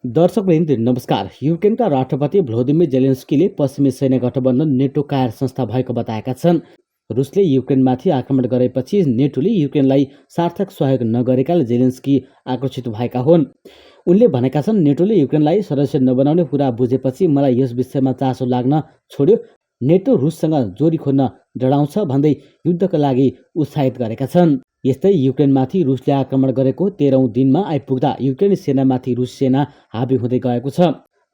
दर्शकवृन्द नमस्कार। युक्रेनका राष्ट्रपति भ्लोदिमिर जेलेन्स्कीले पश्चिमी सैन्य गठबन्धन नेटो कायर संस्था भएको बताएका छन्। रुसले युक्रेनमाथि आक्रमण गरेपछि नेटोले युक्रेनलाई सार्थक सहयोग नगरेकाले जेलेन्स्की आक्रोशित भएका हुन्। उनले भनेका छन्, नेटोले युक्रेनलाई सदस्य नबनाउने कुरा बुझेपछि मलाई यस विषयमा चासो लाग्न छोड्यो। नेटो रुससँग जोडी खोज्न डराउँछ भन्दै युद्धका लागि उत्साहित गरेका छन्। यस्तै युक्रेनमाथि रुसले आक्रमण गरेको 13औं दिनमा आइपुग्दा युक्रेनी सेनामाथि रुसी सेना हावी हुँदै गएको छ।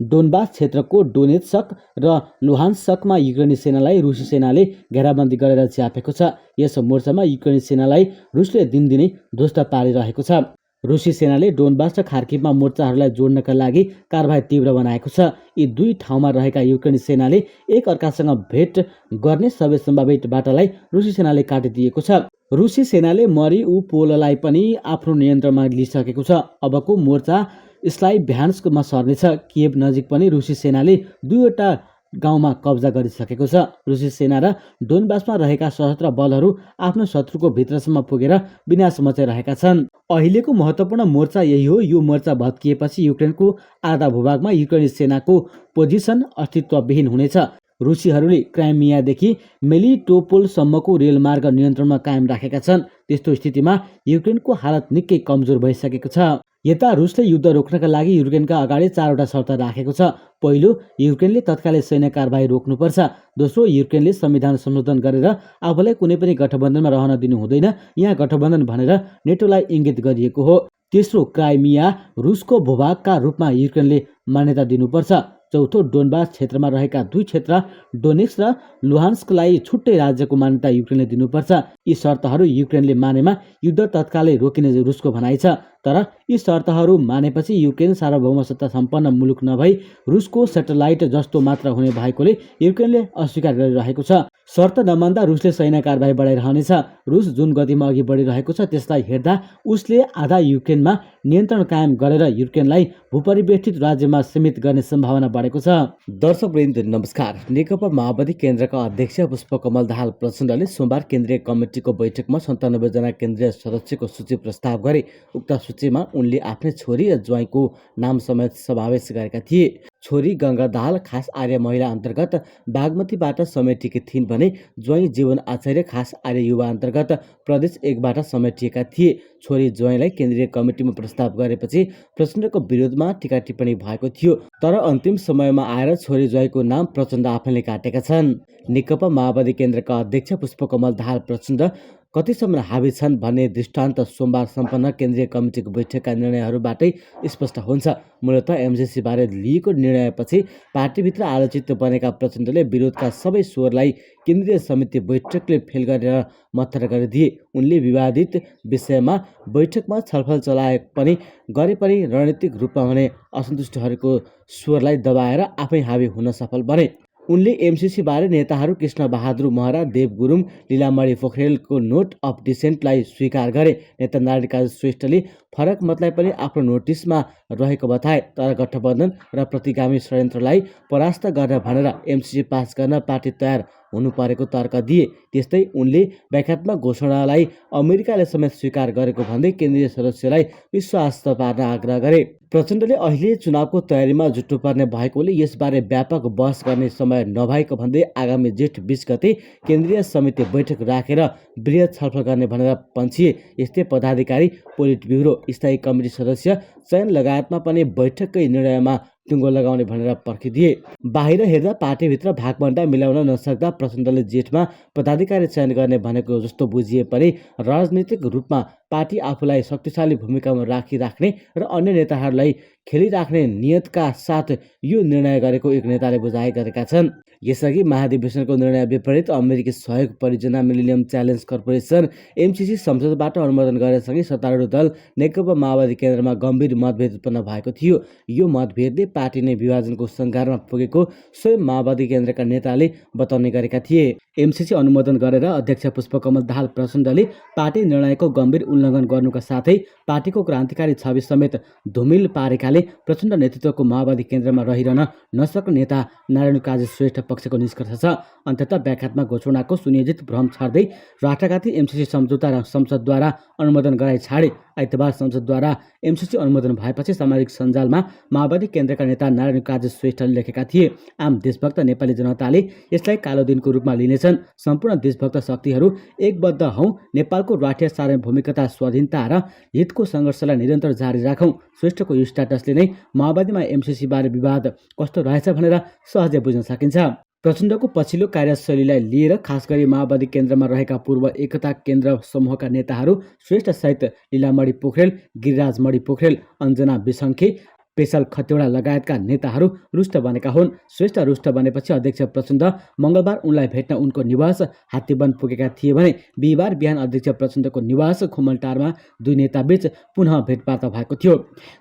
डोनबास क्षेत्रको डोनेत्स्क र लुहान्स्कमा युक्रेनी सेनालाई रुसी सेनाले घेराबन्दी गरेर च्यापेको छ। यस मोर्चामा युक्रेनी सेनालाई रुसले दिनदिनै ध्वस्त पारिरहेको छ। रुसी सेनाले डोनबास र खार्किभमा मोर्चाहरूलाई जोड्नका लागि कारबाही तीव्र बनाएको छ। यी दुई ठाउँमा रहेका युक्रेनी सेनाले एक अर्कासँग भेट गर्ने सबै सम्भावित बाटालाई रुसी सेनाले काटिदिएको छ। रुसी सेनाले मरिउपोललाई पनि आफ्नो नियन्त्रणमा लिइसकेको छ। अबको मोर्चा स्लाइभ्यान्स्कमा सर्नेछ। किएभ नजिक पनि रुसी सेनाले दुईवटा गाउँमा कब्जा गरिसकेको छ। रुसी सेना र डोनबासमा रहेका सशस्त्र बलहरू आफ्नो शत्रुको भित्रसम्म पुगेर विनाश मचाइरहेका छन्। अहिलेको महत्त्वपूर्ण मोर्चा यही हो। यो मोर्चा भत्किएपछि युक्रेनको आधा भूभागमा युक्रेनी सेनाको पोजिसन अस्तित्वविहीन हुनेछ। रुसीहरूले क्राइमियादेखि मेलिटोपोलसम्मको रेलमार्ग नियन्त्रणमा कायम राखेका छन्। त्यस्तो स्थितिमा युक्रेनको हालत निकै कमजोर भइसकेको छ। यता रुसले युद्ध रोक्नका लागि युक्रेनका अगाडि 4वटा शर्त राखेको छ। पहिलो, युक्रेनले तत्कालै सैन्य कारबाही रोक्नुपर्छ। दोस्रो, युक्रेनले संविधान संशोधन गरेर आफूलाई कुनै पनि गठबन्धनमा रहन दिनु हुँदैन। यहाँ गठबन्धन भनेर नेटोलाई इङ्गित गरिएको हो। तेस्रो, क्राइमिया रुसको भूभागका रूपमा युक्रेनले मान्यता दिनुपर्छ। चौथो, डोनबास क्षेत्रमा रहेका दुई क्षेत्र डोनेट्स्क र लुहान्स्कलाई छुट्टै राज्यको मान्यता युक्रेनले दिनुपर्छ। यी शर्तहरू युक्रेनले मानेमा युद्ध तत्कालै रोकिने रुसको भनाइ छ। तर यी शर्तहरू मानेपछि युक्रेन सार्वभौम सत्ता सम्पन्न मुलुक नभई रुसको सेटेलाइट जस्तो मात्र हुने भएकोले युक्रेनले अस्वीकार गरिरहेको छ। शर्त नमान्दा रुसले सैन्य कारबाही बढाइरहनेछ। रुस जुन गतिमा अघि बढिरहेको छ त्यसलाई हेर्दा उसले आधा युक्रेनमा नियन्त्रण कायम गरेर युक्रेनलाई भूपरिवेष्टित राज्यमा सीमित गर्ने सम्भावना बढेको छ। दर्शकवृन्द नमस्कार। नेकपा माओवादी केन्द्रका अध्यक्ष पुष्पकमल दाहाल प्रचण्डले सोमबार केन्द्रीय कमिटीको बैठकमा 97 जना केन्द्रीय सदस्यको सूची प्रस्ताव गरे। उक्त सूचीमा उनले आफ्नै छोरी र ज्वाइँको नाम समेत समावेश गरेका थिए। छोरी गङ्गा दाहाल खास आर्य महिला अन्तर्गत बागमतीबाट समेटिएकी थिइन् भने ज्वाइँ जीवन आचार्य खास आर्य युवा अन्तर्गत प्रदेश 1बाट समेटिएका थिए। छोरी ज्वाइँलाई केन्द्रीय कमिटीमा प्रस्ताव गरेपछि प्रचण्डको विरोधमा टिका टिप्पणी भएको थियो। तर अन्तिम समयमा आएर छोरी ज्वाइँको नाम प्रचण्ड आफैले काटेका छन्। नेकपा माओवादी केन्द्रका अध्यक्ष पुष्पकमल दाहाल प्रचण्ड कतिसम्म हावी छन् भन्ने दृष्टान्त सोमबार सम्पन्न केन्द्रीय कमिटीको बैठकका निर्णयहरूबाटै स्पष्ट हुन्छ। मूलत एमजेसी बारे लिएको निर्णयपछि पार्टीभित्र आलोचित बनेका प्रचण्डले विरोधका सबै स्वरलाई केन्द्रीय समिति बैठकले फेल गरेर मत्थर गरिदिए। उनले विवादित विषयमा बैठकमा छलफल चलाए पनि गरे पनि रणनीतिक रूपमा हुने असन्तुष्टिहरूको स्वरलाई दबाएर आफै हावी हुन सफल बने। उनले एमसिसी बारे नेताहरू कृष्ण बहादुर महरा, देव गुरुङ, लीलामणि पोखरेलको नोट अफ डिसेन्टलाई स्वीकार गरे। नेता नारायण श्रेष्ठले फरक मतलाई पनि आफ्नो नोटिसमा रहेको बताए। तर गठबन्धन र प्रतिगामी षड्यन्त्रलाई परास्त गर्न भनेर एमसिसी पास गर्न पार्टी तयार हुनु परेको तर्क दिए। त्यस्तै उनले व्याख्यात्मक घोषणालाई अमेरिकाले समेत स्वीकार गरेको भन्दै केन्द्रीय सदस्यलाई विश्वास पार्न आग्रह गरे। प्रचण्डले अहिले चुनावको तयारीमा जुट्नुपर्ने भएकोले यसबारे व्यापक बहस गर्ने समय नभएको भन्दै आगामी जेठ 20 गते केन्द्रीय समिति बैठक राखेर वृहत छलफल गर्ने भनेर पन्छिए। यस्तै पदाधिकारी, पोलिट ब्युरो, स्थायी कमिटी सदस्य चयन लगायतमा पनि बैठककै निर्णयमा टुङ्गो लगाउने भनेर पर्खिदिए। बाहिर हेर्दा पार्टीभित्र भागभण्डा मिलाउन नसक्दा प्रचण्डले जेठमा पदाधिकारी चयन गर्ने भनेको जस्तो बुझिए पनि राजनीतिक रूपमा पार्टी आफूलाई शक्तिशाली भूमिकामा राख्ने र अन्य नेताहरूलाई खेलिराख्ने नियतका साथ यो निर्णय गरेको एक नेताले बुझाइ गरेका छन्। यसअघि महाधिवेशनको निर्णय विपरीत अमेरिकी सहयोग परियोजना मिलेनियम च्यालेन्ज कर्पोरेसन एमसिसी संसदबाट अनुमोदन गरेसँगै सत्तारूढ दल नेकपा माओवादी केन्द्रमा गम्भीर मतभेद उत्पन्न भएको थियो। यो मतभेदले पार्टी नै विभाजनको सङ्घारमा पुगेको स्वयं माओवादी केन्द्रका नेताले बताउने गरेका थिए। एमसीसी अनुमोदन गरेर अध्यक्ष पुष्पकमल दाहाल प्रचण्डले पार्टी निर्णयको गम्भीर उल्लङ्घन गर्नुका साथै पार्टीको क्रान्तिकारी छवि समेत धुमिल पारेकाले प्रचण्ड नेतृत्वको माओवादी केन्द्रमा रहिरहन नसक्ने नेता नारायण काजी श्रेष्ठ पक्षको निष्कर्ष छ। अन्ततः व्याख्यात्मक घोषणाको सुनियोजित भ्रम छाड्दै राष्ट्रघाती एमसीसी सम्झौता र संसदद्वारा अनुमोदन गराइ छाडे। आइतबार संसदद्वारा एमसीसी अनुमोदन भएपछि सामाजिक सञ्जालमा माओवादी केन्द्रका नेता नारायण काजी श्रेष्ठले लेखेका थिए, आम देशभक्त नेपाली जनताले यसलाई कालो दिनको रूपमा लिनेछन्। सम्पूर्ण देशभक्त शक्तिहरू एकबद्ध हौं, नेपालको राष्ट्रिय सार्वभौमिकता, स्वाधीनता र हितको सङ्घर्षलाई निरन्तर जारी राखौं। श्रेष्ठको यो स्ट्याटसले नै माओवादीमा एमसीसी बारे विवाद कस्तो रहेछ भनेर सहजै बुझ्न सकिन्छ। प्रचण्डको पछिल्लो कार्यशैलीलाई लिएर खास गरी माओवादी केन्द्रमा रहेका पूर्व एकता केन्द्र समूहका नेताहरू श्रेष्ठ सहित लीलामणि पोखरेल, गिरिराजमणि पोखरेल, अञ्जना बिसङ्खे, पेशल खतिवडा लगायतका नेताहरू रुष्ट बनेका हुन्। श्रेष्ठ रुष्ट बनेपछि अध्यक्ष प्रचण्ड मङ्गलबार उनलाई भेट्न उनको निवास हात्तीवन पुगेका थिए भने बिहिबार बिहान अध्यक्ष प्रचण्डको निवास खुमलटारमा दुई नेताबीच पुनः भेटवार्ता भएको थियो।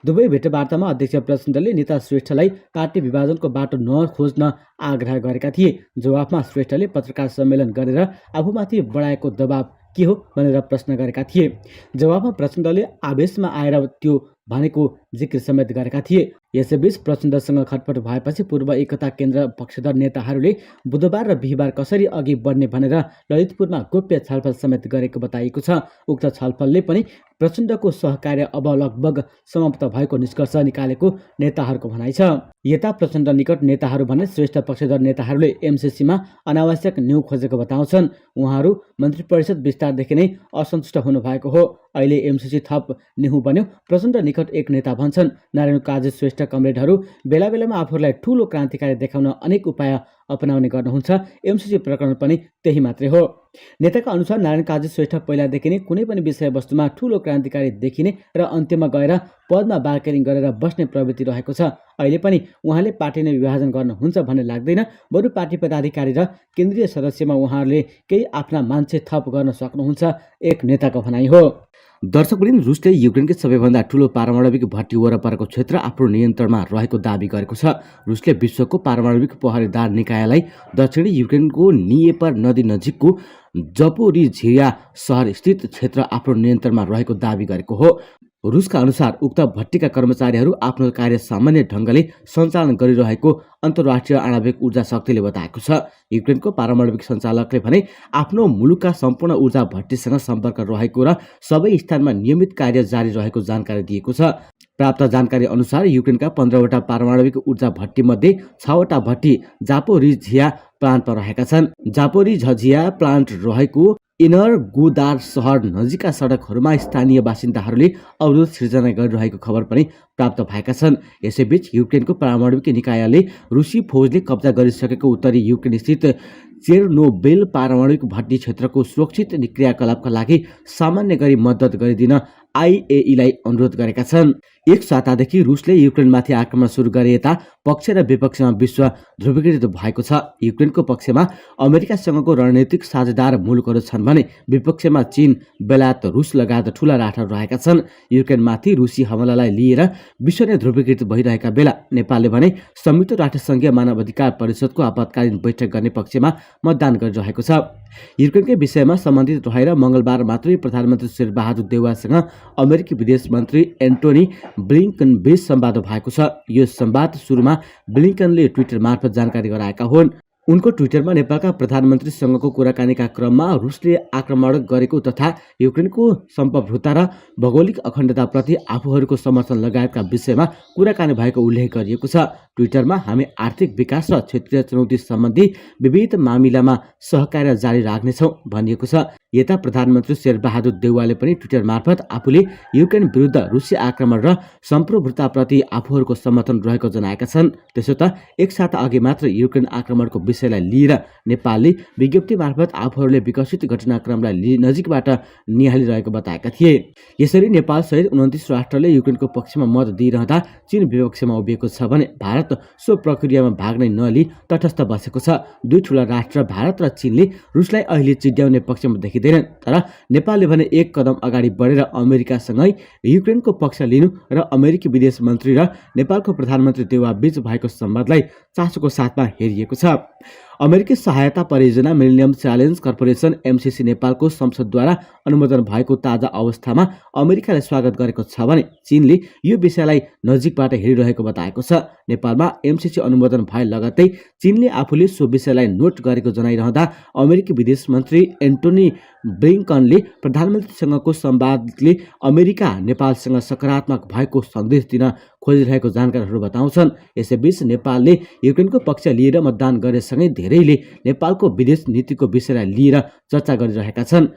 दुवै भेटवार्तामा अध्यक्ष प्रचण्डले नेता श्रेष्ठलाई पार्टी विभाजनको बाटो नखोज्न आग्रह गरेका थिए। जवाफमा श्रेष्ठले पत्रकार सम्मेलन गरेर आफूमाथि बढाएको दबाव के हो भनेर प्रश्न गरेका थिए। जवाफमा प्रचण्डले आवेशमा आएर त्यो भनेको जिक्र समेत गरेका थिए। यसैबीच प्रचण्डसँग खटपट भएपछि पूर्व एकता केन्द्र पक्षधर नेताहरूले बुधबार र बिहिबार कसरी अघि बढ्ने भनेर ललितपुरमा गोप्य छलफल समेत गरेको बताइएको छ। उक्त छलफलले पनि प्रचण्डको सहकार्य अब लगभग समाप्त भएको निष्कर्ष निकालेको नेताहरूको भनाइ छ। यता प्रचण्ड निकट नेताहरू भने श्रेष्ठ पक्षधर नेताहरूले एमसीसीमा अनावश्यक न्यु खोजेको बताउँछन्। उहाँहरू मन्त्री परिषद विस्तारदेखि नै असन्तुष्ट हुनुभएको हो। अहिले एमसीसी थप निहु बन्यो। प्रचण्ड निकट एक नेता भन्छन्, नारायण काजी श्रेष्ठ कमरेडहरू बेला बेलामा आफूलाई ठूलो क्रान्तिकारी देखाउन अनेक उपाय अपनाउने गर्नुहुन्छ। एमसीसी प्रकरण पनि त्यही मात्रै हो। नेताका अनुसार नारायण काजी श्रेष्ठ पहिलादेखि नै कुनै पनि विषयवस्तुमा ठूलो क्रान्तिकारी देखिने र अन्त्यमा गएर पदमा बार्गेनिङ गरेर बस्ने प्रवृत्ति रहेको छ। अहिले पनि उहाँले पार्टी नै विभाजन गर्नुहुन्छ भन्ने लाग्दैन। बरु पार्टी पदाधिकारी र केन्द्रीय सदस्यमा उहाँहरूले केही आफ्ना मान्छे थप गर्न सक्नुहुन्छ, एक नेताको भनाइ हो। दर्शकवृन्द, रुसले युक्रेनकै सबैभन्दा ठूलो पारमाणविक भट्टी वरपरको क्षेत्र आफ्नो नियन्त्रणमा रहेको दाबी गरेको छ। रुसले विश्वको पारमाणविक पहरेदार निकायलाई दक्षिणी युक्रेनको निएपर नदी नजिकको जपोरिझिया सहर स्थित क्षेत्र आफ्नो नियन्त्रणमा रहेको दाबी गरेको हो। रुसका अनुसार उक्त भट्टीका कर्मचारीहरू आफ्नो कार्य सामान्य ढङ्गले सञ्चालन गरिरहेको अन्तर्राष्ट्रिय आणविक ऊर्जा शक्तिले बताएको छ। युक्रेनको पारमाणविक सञ्चालकले भने आफ्नो मुलुकका सम्पूर्ण ऊर्जा भट्टीसँग सम्पर्क रहेको र सबै स्थानमा नियमित कार्य जारी रहेको जानकारी दिएको छ। प्राप्त जानकारी अनुसार युक्रेनका 15वटा पारमाणविक ऊर्जा भट्टीमध्ये 6वटा भट्टी जापोरिझिया प्लान्टमा रहेका छन्। जापोरिझिया प्लान्ट रहेको इनरगोदार सहर नजिकका सडकहरूमा स्थानीय बासिन्दाहरूले अवरोध सिर्जना गरिरहेको खबर पनि प्राप्त भएका छन्। यसैबीच युक्रेनको पारमाणविक निकायले रुसी फौजले कब्जा गरिसकेको उत्तरी युक्रेन स्थित चेर्नोबिल पारमाणविक भट्टी क्षेत्रको सुरक्षित क्रियाकलापका लागि सामान्य गरी मद्दत गरिदिन आइएईलाई अनुरोध गरेका छन्। एक सातादेखि रुसले युक्रेनमाथि आक्रमण सुरु गरे यता पक्ष र विपक्षमा विश्व ध्रुवीकृत भएको छ। युक्रेनको पक्षमा अमेरिकासँगको रणनीतिक साझेदार मुलुकहरू छन् भने विपक्षमा चीन, बेलायत, रुस लगायत ठूला राष्ट्रहरू रहेका छन्। युक्रेनमाथि रुसी हमलालाई लिएर विश्व नै ध्रुवीकृत भइरहेका बेला नेपालले भने संयुक्त राष्ट्रसङ्घीय मानवाधिकार परिषदको आपतकालीन बैठक गर्ने पक्षमा मतदान गरिरहेको छ। युक्रेनकै विषयमा सम्बन्धित रहेर मङ्गलबार मात्रै प्रधानमन्त्री शेरबहादुर देउवासँग अमेरिकी विदेश मन्त्री एन्टोनी ब्लिङ्कन बीच संवाद भएको छ। यो संवाद सुरुमा ब्लिङ्कनले ट्विटर मार्फत जानकारी गराएका हुन्। उनको ट्विटरमा नेपालका प्रधानमन्त्रीसँगको कुराकानीका क्रममा रुसले आक्रमण गरेको तथा युक्रेनको सम्प्रभुता र भौगोलिक अखण्डताप्रति आफूहरूको समर्थन लगायतका विषयमा कुराकानी भएको उल्लेख गरिएको छ। ट्विटरमा हामी आर्थिक विकास र क्षेत्रीय चुनौती सम्बन्धी विविध मामिलामा सहकार्य जारी राख्नेछौँ भनिएको छ। यता प्रधानमन्त्री शेरबहादुर देउवाले पनि ट्विटर मार्फत आफूले युक्रेन विरुद्ध रुसी आक्रमण र सम्प्रभुताप्रति आफूहरूको समर्थन रहेको जनाएका छन्। त्यसो त एक साता अघि मात्र युक्रेन आक्रमणको विषयलाई लिएर नेपालले विज्ञप्ति मार्फत आफूहरूले विकसित घटनाक्रमलाई नजिकबाट निहालिरहेको बताएका थिए। यसरी नेपाल सहित 29 राष्ट्रले युक्रेनको पक्षमा मत दिइरहँदा चीन विपक्षमा उभिएको छ भने भारत सो प्रक्रियामा भाग नै नलिई तटस्थ बसेको छ। दुई ठूला राष्ट्र भारत र चीनले रुसलाई अहिले चिड्याउने पक्षमा देखिँदैनन्, तर नेपालले भने एक कदम अगाडि बढेर अमेरिकासँगै युक्रेनको पक्ष लिनु र अमेरिकी विदेश मन्त्री र नेपालको प्रधानमन्त्री देउवा बीच भएको संवादलाई चासोको साथमा हेरिएको छ। अमेरिकी सहायता परियोजना मिलेनियम च्यालेन्ज कर्पोरेसन एमसीसी नेपालको संसदद्वारा अनुमोदन भएको ताजा अवस्थामा अमेरिकाले स्वागत गरेको छ भने चीनले यो विषयलाई नजिकबाट हेरिरहेको बताएको छ। नेपालमा एमसीसी अनुमोदन भए लगत्तै चीनले आफूले सो विषयलाई नोट गरेको जनाइरहँदा अमेरिकी विदेश मन्त्री एन्टोनी ब्लिङ्कनले प्रधानमन्त्रीसँगको संवादले अमेरिका नेपालसँग सकारात्मक भएको सन्देश दिन खोजिरहेको जानकारीहरू बताउँछन्। यसैबीच नेपालले युक्रेनको पक्ष लिएर मतदान गरेसँगै धेरैले नेपालको विदेश नीतिको विषयलाई लिएर चर्चा गरिरहेका छन्।